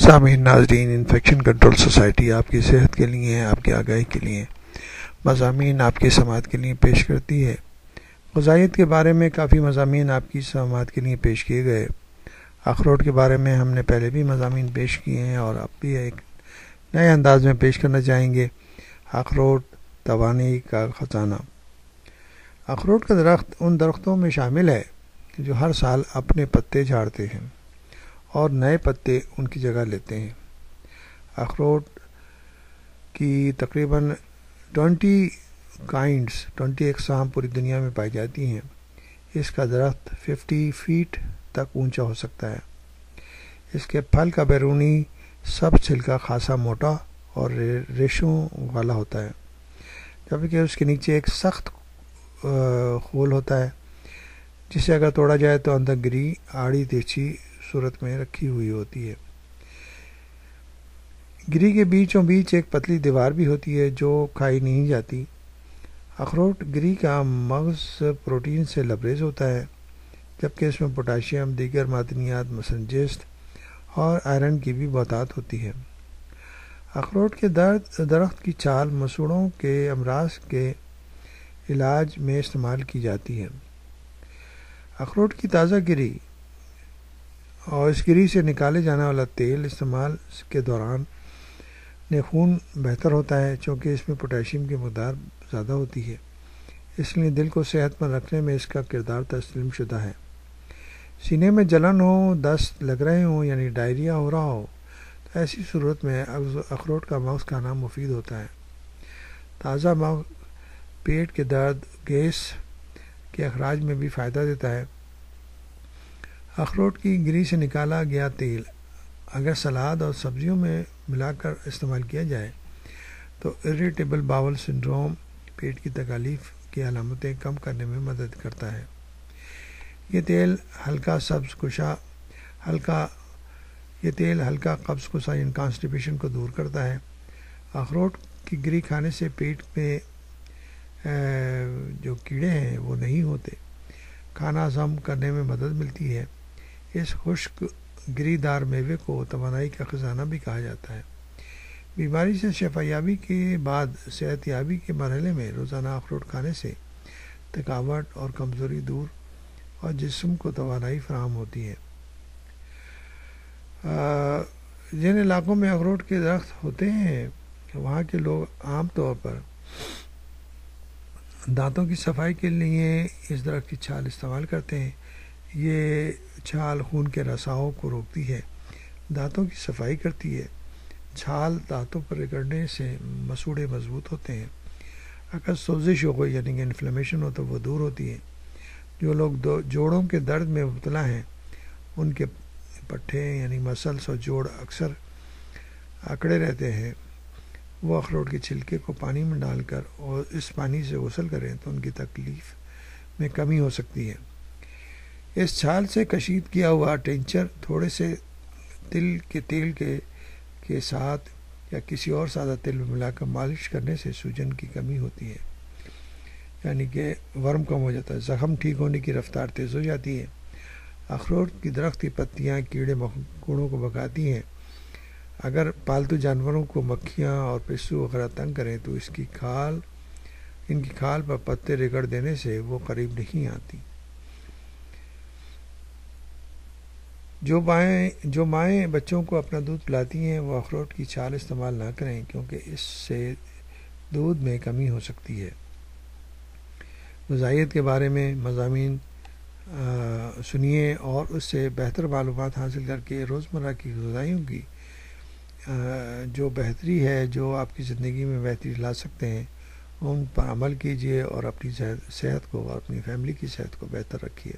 سامعین ناظرین، infection control society آپ کی صحت کے لیے، آپ کی آگاہی کے لیے مضامین آپ کی سماعت کے لیے پیش کرتی ہے۔ غذائیت کے بارے میں کافی مضامین آپ کی سماعت کے لیے پیش کیے گئے۔ اخروٹ کے بارے میں ہم نے پہلے بھی مضامین پیش کیے ہیں اور اب بھی ایک نئے انداز میں پیش کرنا چاہیں گے۔ اخروٹ توانائی کا خزانہ۔ اخروٹ کا درخت ان درختوں میں شامل ہے جو ہر سال اپنے پتے جھاڑتے ہیں اور نئے پتے ان کی جگہ لیتے ہیں۔ اخروٹ کی تقریباً 20 اقسام پوری دنیا میں پائی جاتی ہیں۔ اس کا درخت 50 فیٹ تک اونچا ہو سکتا ہے۔ اس کے پھل کا بیرونی سب چھلکا خاصا موٹا اور ریشوں والا ہوتا ہے، جبکہ اس کے نیچے ایک سخت خول ہوتا ہے جسے اگر توڑا جائے تو اندر گری آڑی تیرچھی صورت میں رکھی ہوئی ہوتی ہے۔ گری کے بیچوں بیچ ایک پتلی دیوار بھی ہوتی ہے جو کھائی نہیں جاتی۔ اخروٹ گری کا مغز پروٹین سے لبریز ہوتا ہے، جبکہ اس میں پوٹاشیم، دیگر معدنیات مثلا جست اور آئرن کی بھی بہتات ہوتی ہے۔ اخروٹ کے درخت کی چھال مسوڑوں کے امراض کے علاج میں استعمال کی جاتی ہے۔ اخروٹ کی تازہ گری اور اس گری سے نکالے جانے والا تیل استعمال کے دوران خون بہتر ہوتا ہے، چونکہ اس میں پوٹاشیم کی مقدار زیادہ ہوتی ہے۔ اس لیے دل کو صحت مند رکھنے میں اس کا کردار تسلیم شدہ ہے۔ سینے میں جلن ہو، دست لگ رہے ہوں یعنی ڈائریا ہو رہا ہو تو ایسی صورت میں اخروٹ کا مغز کھانا مفید ہوتا ہے۔ تازہ مغز پیٹ کے درد، گیس کے اخراج میں بھی فائدہ دیتا ہے۔ اخروٹ کی گری سے نکالا گیا تیل اگر سلاد اور سبزیوں میں ملا کر استعمال کیا جائے تو اریٹیبل باول سنڈروم، پیٹ کی تکالیف کی علامتیں کم کرنے میں مدد کرتا ہے۔ یہ تیل ہلکا قبض کشا یعنی کانسٹیپیشن کو دور کرتا ہے۔ اخروٹ کی گری کھانے سے پیٹ میں جو کیڑے ہیں وہ نہیں ہوتے، کھانا ہضم کرنے میں مدد ملتی ہے۔ اس خشک گری دار میوے کو توانائی کا خزانہ بھی کہا جاتا ہے۔ بیماری سے شفا یابی کے بعد صحت یابی کے مرحلے میں روزانہ اخروٹ کھانے سے تھکاوٹ اور کمزوری دور اور جسم کو توانائی فراہم ہوتی ہے۔ جن علاقوں میں اخروٹ کے درخت ہوتے ہیں وہاں کے لوگ عام طور پر دانتوں کی صفائی کے لیے اس درخت کی چھال استعمال کرتے ہیں۔ یہ چھال خون کے رساؤ کو روکتی ہے، دانتوں کی صفائی کرتی ہے۔ چھال دانتوں پر رگڑنے سے مسوڑے مضبوط ہوتے ہیں۔ اگر سوزش ہو یعنی کہ انفلیمیشن ہو تو وہ دور ہوتی ہے۔ جو لوگ جوڑوں کے درد میں مبتلا ہیں ان کے پٹھے یعنی مسلس اور جوڑ اکثر اکڑے رہتے ہیں، وہ اخروٹ کے چھلکے کو پانی میں ڈال کر اور اس پانی سے غسل کریں تو ان کی تکلیف میں کمی ہو سکتی ہے۔ اس چھال سے کشید کیا ہوا ٹینچر تھوڑے سے تیل کے ساتھ یا کسی اور سادہ تیل میں ملا کر مالش کرنے سے سوجن کی کمی ہوتی ہے، یعنی کہ ورم کم ہو جاتا ہے، زخم ٹھیک ہونے کی رفتار تیز ہو جاتی ہے۔ اخروٹ کی درخت کی پتیاں کیڑے مکوڑوں کو بھگاتی ہیں۔ اگر پالتو جانوروں کو مکھیاں اور پسو وغیرہ تنگ کریں تو ان کی کھال پر پتے رگڑ دینے سے وہ قریب نہیں آتی۔ جو مائیں بچوں کو اپنا دودھ پلاتی ہیں وہ اخروٹ کی چھال استعمال نہ کریں کیونکہ اس سے دودھ میں کمی ہو سکتی ہے۔ غذائیت کے بارے میں مضامین سنیے اور اس سے بہتر معلومات حاصل کر کے روزمرہ کی غذائیوں کی جو بہتری ہے، جو آپ کی زندگی میں بہتری لا سکتے ہیں، ان پر عمل کیجیے اور اپنی صحت کو اور اپنی فیملی کی صحت کو بہتر رکھیے۔